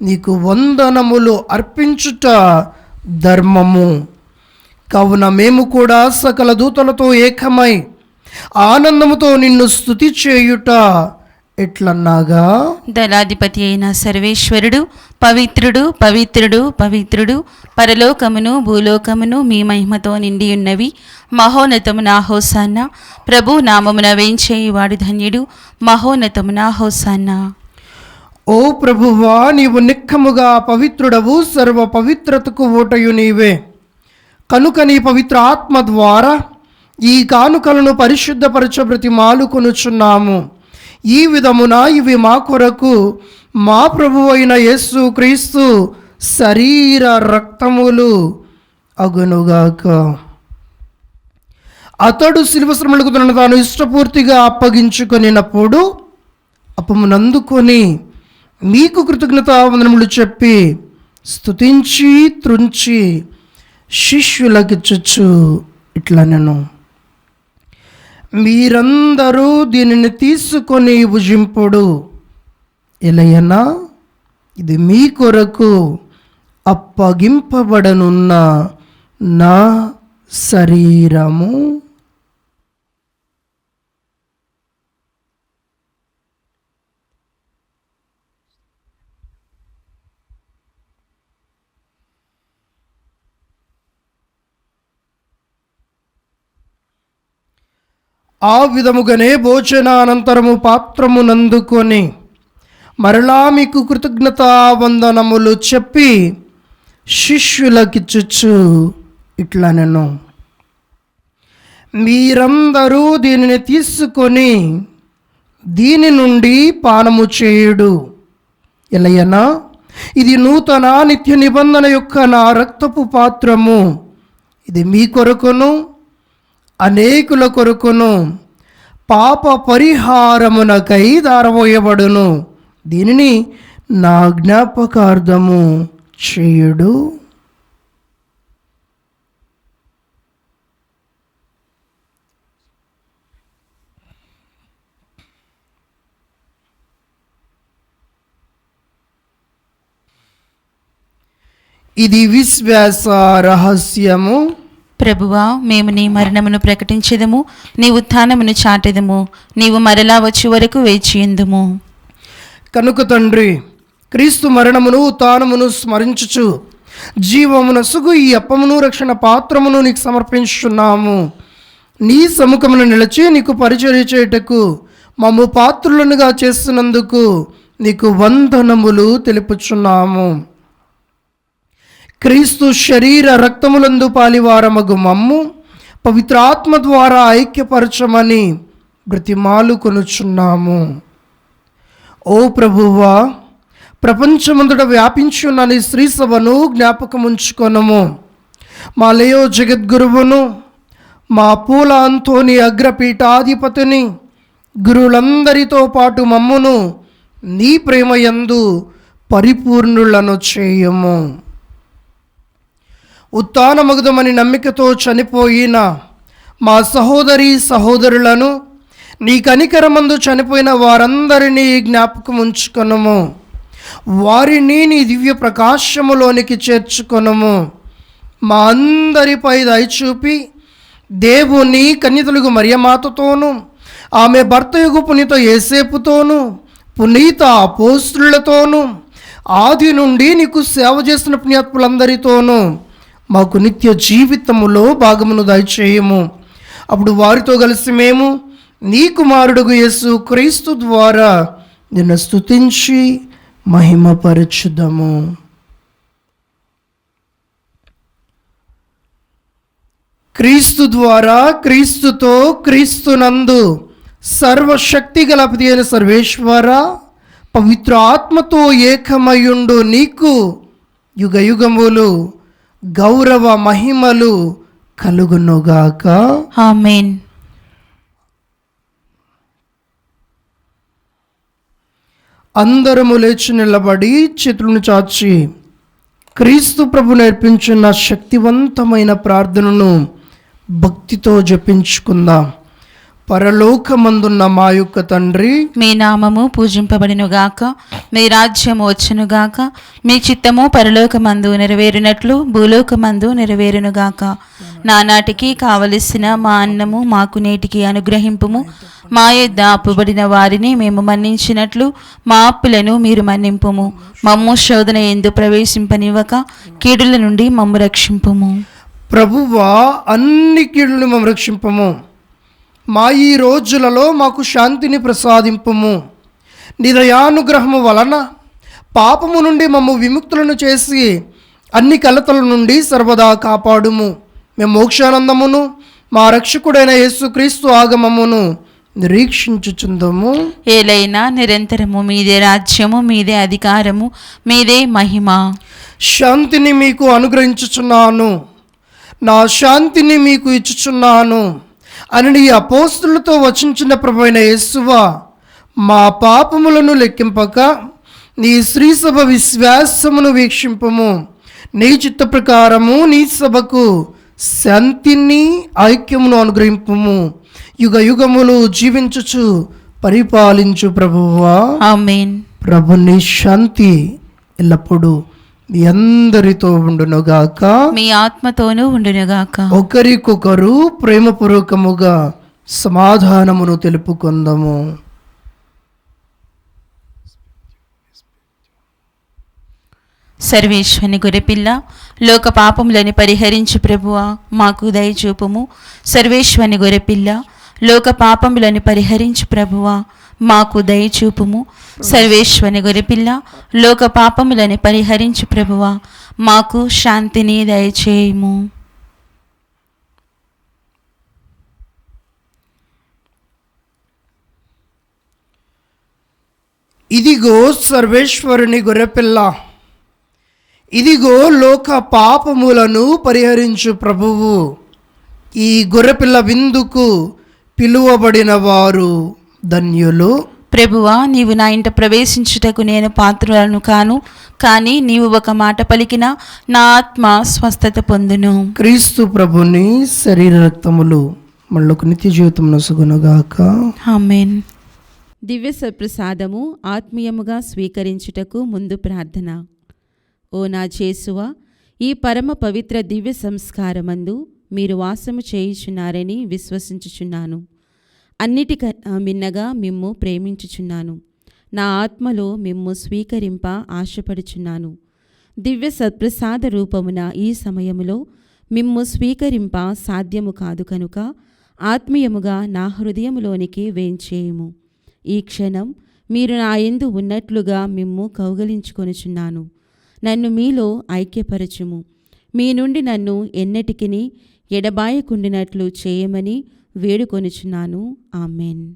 నీకు వందనములు అర్పించుట ధర్మము. కావున మేము కూడా సకల దూతలతో ఏకమై ఆనందముతో నిన్ను స్తుతి చేయుట ఎట్లన్నాగా, దళాధిపతి అయిన సర్వేశ్వరుడు పవిత్రుడు పవిత్రుడు పవిత్రుడు, పరలోకమును భూలోకమును మీ మహిమతో నిండి ఉన్నవి. మహోన్నతమున హోసాన్నా. ప్రభు నామమున వేంచేయువాడు ధన్యుడు. మహోన్నతమున హోసాన్నా. ఓ ప్రభువా, నీవు నిక్కముగా పవిత్రుడవు, సర్వ పవిత్రతకు ఓటయు నీవే. కనుక నీ పవిత్ర ఆత్మ ద్వారా ఈ కానుకలను పరిశుద్ధపరచ బ్రతిమాలుకొనుచున్నాము. ఈ విధమున ఇవి మా కొరకు మా ప్రభువు అయిన యేసు క్రీస్తు శరీర రక్తములు అగునుగాక. అతడు శిలువ శ్రమలకు తనను తాను ఇష్టపూర్తిగా అప్పగించుకొనినప్పుడు అప్పమునందుకొని మీకు కృతజ్ఞతావందనములు చెప్పి స్తుతించి త్రుంచి శిష్యులకిచ్చుచు ఇట్లా నేను, మీరందరూ దీనిని తీసుకొని భుజింపుడు. ఎలయనా ఇది మీ కొరకు అప్పగింపబడనున్న నా శరీరము. ఆ విధముగానే భోజనానంతరము పాత్రమునందుకొని మరలా మీకు కృతజ్ఞతావందనములు చెప్పి శిష్యులకిచ్చుచు ఇట్లా నేను, మీరందరూ దీనిని తీసుకొని దీని నుండి పానము చేయుడు. ఎలయనా ఇది నూతన నిత్య నిబంధన యొక్క నా రక్తపు పాత్రము. ఇది మీ కొరకును అనేకుల కొరకును పాప పరిహారమునకై దారపోయబడును. దీనిని నా జ్ఞాపకార్థము చేయుడు. ఇది విశ్వాస రహస్యము. ప్రభువా, మేము నీ మరణమును ప్రకటించెదము, నీ ఉత్థానమును చాటెదము. నీవు మరలా వచ్చే వరకు వేచియుందుము. కనుక తండ్రి, క్రీస్తు మరణమును ఉత్థానమును స్మరించుచు జీవమునసుగు ఈ అప్పమును రక్షణ పాత్రమును నీకు సమర్పించుచున్నాము. నీ సముఖమును నిలిచి నీకు పరిచర్య చేయుటకు మమ్ము పాత్రులనుగా చేస్తున్నందుకు నీకు వందనములు తెలుపుచున్నాము. క్రీస్తు శరీర రక్తములందు పాలివారమగు మమ్ము పవిత్రాత్మ ద్వారా ఐక్యపరచమని బ్రతిమాలు కొనుచున్నాము. ఓ ప్రభువా, ప్రపంచమంతటా వ్యాపించి ఉన్న నీ శ్రీ సభను జ్ఞాపకముంచుకొనము. మా లేయో జగద్గురువును, మా పూల అంతోని అగ్రపీఠాధిపతిని, గురువులందరితో పాటు మమ్మును నీ ప్రేమయందు పరిపూర్ణులను చేయము. ఉత్థానమగుదమని నమ్మికతో చనిపోయిన మా సహోదరి సహోదరులను, నీ కనికరమందు చనిపోయిన వారందరినీ జ్ఞాపకం ఉంచుకొనుము. వారిని నీ దివ్య ప్రకాశములోనికి చేర్చుకొనుము. మా అందరిపై దయచూపి దేవుని కన్యతలుగు మరియమాతతోనూ, ఆమె భర్తయుగు పునీత యేసేపుతోనూ, పునీత అపోస్తులతోనూ, ఆది నుండి నీకు సేవ చేస్తున్న పుణ్యాత్ములందరితోనూ మాకు నిత్య జీవితములో భాగమును దయచేయము. అప్పుడు వారితో కలిసి మేము నీ కుమారుడుగు యేసు క్రీస్తు ద్వారా నిన్ను స్తుతించి మహిమపరచుదము. క్రీస్తు ద్వారా, క్రీస్తుతో, క్రీస్తునందు సర్వశక్తి గల పిత అయిన సర్వేశ్వర, పవిత్ర ఆత్మతో ఏకమయుండు నీకు యుగ యుగములు గౌరవ మహిమలు కలుగునుగాక. ఆమేన్. అందరము లేచి నిలబడి చేతులను చాచి క్రీస్తు ప్రభు నేర్పించిన శక్తివంతమైన ప్రార్థనను భక్తితో జపించుకుందాం. పరలోకమందున్న మా యొక్క తండ్రి, మీ నామము పూజింపబడినుగాక, మీ రాజ్యము వచ్చునుగాక, మీ చిత్తము పరలోకమందు నెరవేరినట్లు భూలోకమందు నెరవేరునుగాక. నానాటికి కావలసిన మా అన్నము మాకు నేటికి అనుగ్రహింపుము. మా యొద్ద అప్పుబడిన వారిని మేము మన్నించినట్లు మా అప్పులను మీరు మన్నింపుము. మమ్ము శోధన యందు ప్రవేశింపనివ్వక కీడుల నుండి మమ్ము రక్షింపుము. ప్రభువా, అన్ని కీడులను మమ్ము రక్షింపము. మా ఈ రోజులలో మాకు శాంతిని ప్రసాదింపుము. నీ దయానుగ్రహము వలన పాపము నుండి మమ్ము విముక్తులను చేసి అన్ని కలతల నుండి సర్వదా కాపాడుము. మేము మోక్షానందమును మా రక్షకుడైన యేసుక్రీస్తు ఆగమమును నిరీక్షించుచుందము. ఏలైనా నిరంతరము మీదే రాజ్యము, మీదే అధికారము, మీదే మహిమ. శాంతిని మీకు అనుగ్రహించుచున్నాను, నా శాంతిని మీకు ఇచ్చుచున్నాను అని నీ అపోస్తులతో వచించిన ప్రభువైన యేసువా, మా పాపములను లెక్కింపక నీ శ్రీసభ విశ్వాసమును వీక్షింపము. నీ చిత్త ప్రకారము నీ సభకు శాంతిని ఐక్యమును అనుగ్రహింపము. యుగ యుగములు జీవించుచు పరిపాలించు ప్రభువా. ఆమేన్. ప్రభుని శాంతి ఎల్లప్పుడూ మీ అందరితో ఉండునుగాక, మీ ఆత్మతోనూ ఉండునుగాక. ఒకరికొకరు ప్రేమపూర్వకముగా సమాధానమును తెలుపుకుందాము. సర్వేశ్వని గొర్రెపిల్ల, లోక పాపములను పరిహరించు ప్రభువా, మాకు దయచూపుము. సర్వేశ్వని గొర్రెపిల్ల, లోక పాపములను పరిహరించు ప్రభువా, మాకు దయచూపుము. సర్వేశ్వని గొర్రెపిల్ల, లోక పాపములను పరిహరించు ప్రభువా, మాకు శాంతిని దయచేయుము. ఇదిగో సర్వేశ్వరుని గొర్రెపిల్ల, ఇదిగో లోక పాపములను పరిహరించు ప్రభువు. ఈ గొర్రెపిల్ల విందుకు పిలువబడిన వారు ధన్యులు. ప్రభువా, నీవు నా ఇంట ప్రవేశించుటకు నేను పాత్రులను కాను, కానీ నీవు ఒక మాట పలికిన నా ఆత్మ స్వస్థత పొందును. క్రీస్తు ప్రభుని శరీర రక్తములు మనకు నిత్య జీవితం నొసగునుగాక. ఆమేన్. దివ్య సప్రసాదము ఆత్మీయముగా స్వీకరించుటకు ముందు ప్రార్థన. ఓ నా యేసువా, ఈ పరమ పవిత్ర దివ్య సంస్కారమందు మీరు వాసము చేయుచున్నారని విశ్వసించుచున్నాను. అన్నిటికన్నా మిన్నగా మిమ్ము ప్రేమించుచున్నాను. నా ఆత్మలో మిమ్ము స్వీకరింప ఆశపడుచున్నాను. దివ్య సత్ప్రసాద రూపమున ఈ సమయములో మిమ్ము స్వీకరింప సాధ్యము కాదు కనుక ఆత్మీయముగా నా హృదయములోనికి వేంచేయుము. ఈ క్షణం మీరు నా యందు ఉన్నట్లుగా మిమ్ము కౌగలించుకొనుచున్నాను. నన్ను మీలో ఐక్యపరచుము. మీ నుండి నన్ను ఎన్నటికిని ఎడబాయకుండినట్లు చేయమని వేడుకొనుచున్నాను. ఆమేన్.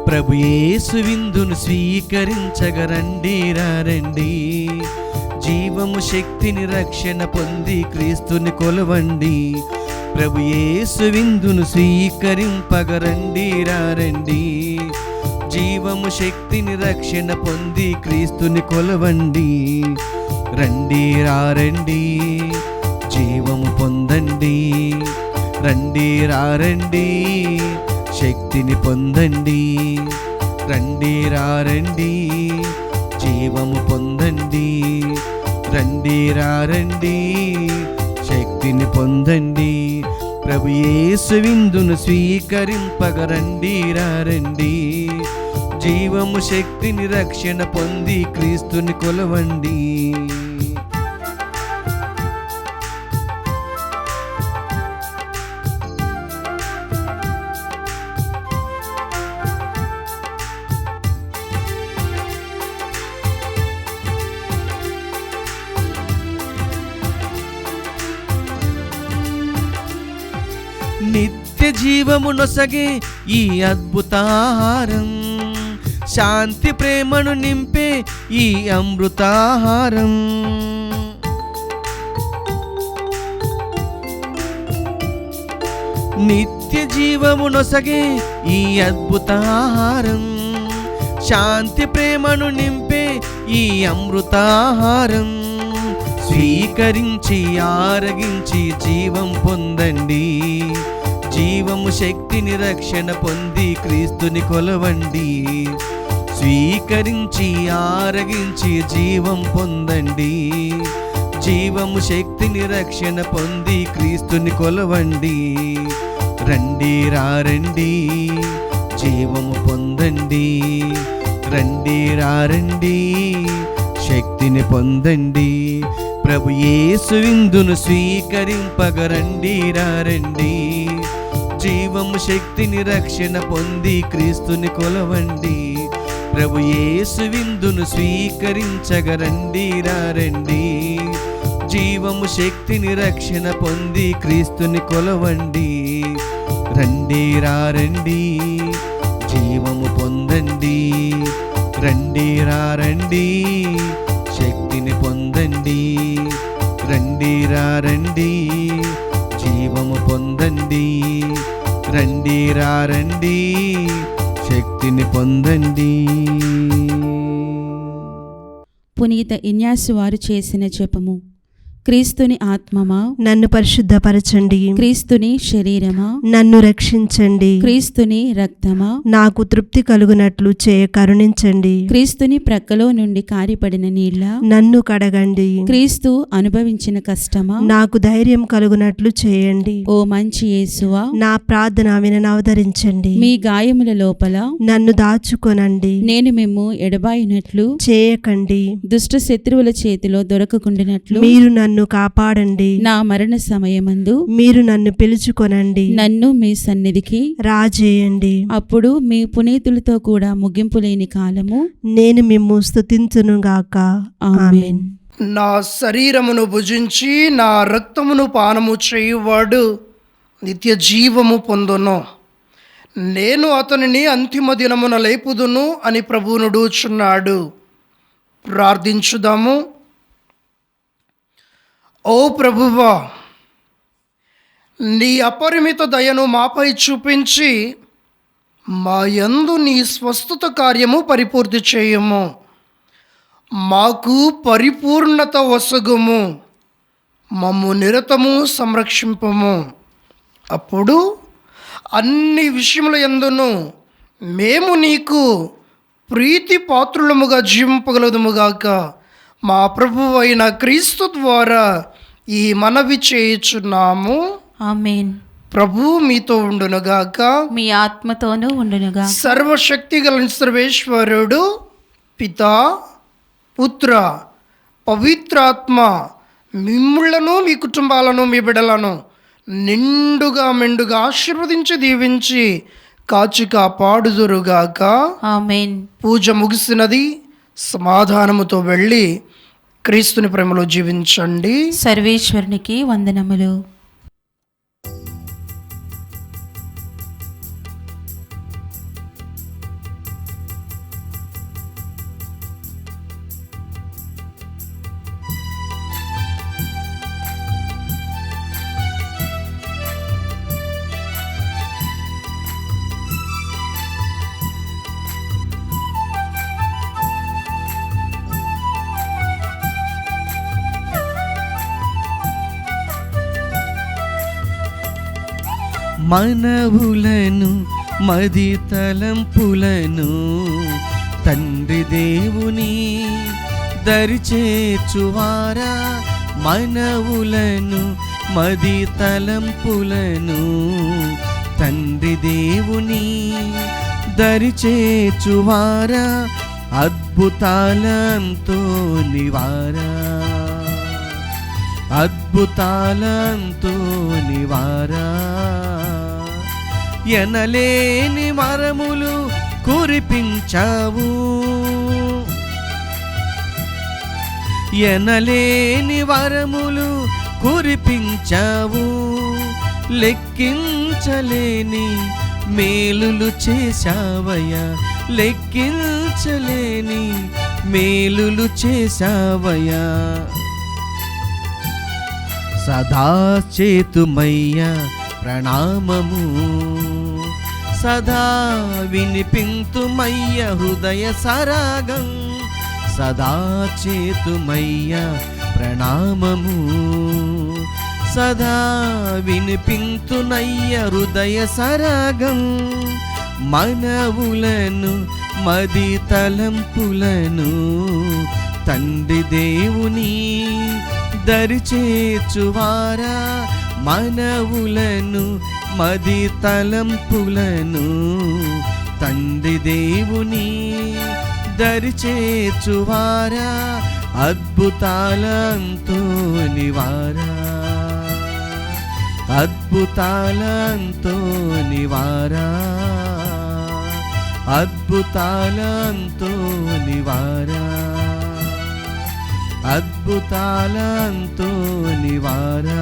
ప్రభు యేసు విందును స్వీకరించగరండి రండి. జీవము శక్తిని రక్షణ పొంది క్రీస్తుని కొలవండి. ప్రభు యేసు విందును స్వీకరింపగరండి రండి. జీవము శక్తిని రక్షణ పొంది క్రీస్తుని కొలవండి. రండి రండి, జీవము పొందండి. రండి రండి, శక్తిని పొందండి. రండి రండి, జీవము పొందండి. రండి రండి, శక్తిని పొందండి. ప్రభు యేసు విందును స్వీకరింపగరండి రండి. జీవము శక్తిని రక్షణ పొంది క్రీస్తుని కొలవండి. నిత్య జీవము నొసగే ఈ అద్భుతాహారం, శాంతి ప్రేమను నింపే ఈ అమృతాహారం. నిత్య జీవము నొసగే ఈ అద్భుతాహారం, శాంతి ప్రేమను నింపే ఈ అమృతాహారం. స్వీకరించి ఆరగించి జీవం పొందండి. జీవము శక్తిని రక్షణ పొంది క్రీస్తుని కొలవండి. స్వీకరించి ఆరగించి జీవం పొందండి. జీవము శక్తిని రక్షణ పొంది క్రీస్తుని కొలవండి. రండి రండి, జీవము పొందండి. రండి రండి, శక్తిని పొందండి. ప్రభు యేసు విందును స్వీకరింపగరండి రండి. జీవము శక్తిని రక్షణ పొంది క్రీస్తుని కొలవండి. ప్రభు యేసు విందును స్వీకరించగరండి రండి. జీవము శక్తిని రక్షణ పొంది క్రీస్తుని కొలవండి. రండి రండి, జీవము పొందండి. రండి రండి, శక్తిని పొందండి. రండి రండి, జీవము పొందండి. రండి రండి, శక్తిని పొందండి. పునీత ఇన్యాసు వారు చేసిన జపము. క్రీస్తుని ఆత్మమా నన్ను పరిశుద్ధపరచండి. క్రీస్తుని శరీరమా నన్ను రక్షించండి. క్రీస్తుని రక్తమా నాకు తృప్తి కలుగునట్లు చేయ కరుణించండి. క్రీస్తుని ప్రక్కలో నుండి కారిపడిన నీళ్ళ నన్ను కడగండి. క్రీస్తు అనుభవించిన కష్టమా నాకు ధైర్యం కలుగునట్లు చేయండి. ఓ మంచి యేసువా, నా ప్రార్థన విననవదరించండి. మీ గాయముల లోపల నన్ను దాచుకొనండి. నేను మిమ్ము ఎడబాయినట్లు చేయకండి. దుష్ట శత్రువుల చేతిలో దొరకకుండినట్లు మీరు నన్ను నన్ను కాపాడండి. నా మరణ సమయమందు మీరు నన్ను పిలుచుకొనండి. నన్ను మీ సన్నిధికి రాజేయండి. అప్పుడు మీ పునీతులతో కూడా ముగింపు లేని కాలము నేను మిమ్ము స్తుతించునుగాక. ఆమేన్. నా శరీరమును భుజించి నా రక్తమును పానము చేయువాడు నిత్య జీవము పొందును. నేను అతనిని అంతిమ దినమున లేపుదును అని ప్రభువు నుడుచున్నాడు. ప్రార్థించుదాము. ఓ ప్రభువా, నీ అపరిమిత దయను మాపై చూపించి మా యందు నీ స్వస్థత కార్యము పరిపూర్తి చేయము. మాకు పరిపూర్ణత వసగుము. మమ్ము నిరతము సంరక్షింపము. అప్పుడు అన్ని విషయముల యందును మేము నీకు ప్రీతి పాత్రులముగా జీవింపగలదుముగాక. మా ప్రభువు అయిన క్రీస్తు ద్వారా ఈ మనవి చేయుచున్నాము. ఆమేన్. ప్రభు మీతో ఉండునుగాక. మీ ఆత్మతోనూ ఉండునుగా. సర్వశక్తి గల సర్వేశ్వరుడు పితా, పుత్ర, పవిత్రాత్మ మిమ్ములను మీ కుటుంబాలను మీ బిడ్డలను నిండుగా మెండుగా ఆశీర్వదించి దీవించి కాచి కాపాడుదురుగాక. ఆమేన్. పూజ ముగిసినది. సమాధానముతో వెళ్ళి క్రీస్తుని ప్రేమలో జీవించండి. సర్వేశ్వరునికి వందనములు. మనవులను మది తలంపులను తండ్రి దేవుని దరిచేర్చువారా. మనవులను మది తలంపులను తండ్రి దేవుని దరిచేర్చువారా. అద్భుతాలంతో నివారా, అద్భుతాలంతో నివారా. ఎనలేని మరములు కురిపించావు, ఎనలేని వరములు కురిపించావు. లెక్కించలేని మేలులు చేశావయ్యా, లెక్కించలేని మేలులు చేశావయ్యా. సదా చేతుమయ్యా ప్రణామము, సదా వినిపింతుమయ్య హృదయ సరాగం. సదా చేతుమయ్యా ప్రణామము, సదా వినిపింతునయ్య హృదయ సరాగం. మనవులను మది తలంపులను తండ్రి దేవుని దరిచేర్చువారా. మనవులను మది తలంపులను తండ్రి దేవుని దరిచేర్చువారా. అద్భుతాలంతో నివారా, అద్భుతాలంతో నివారా, అద్భుతాలంతో నివారా, అద్భుతాలంతో నివారా.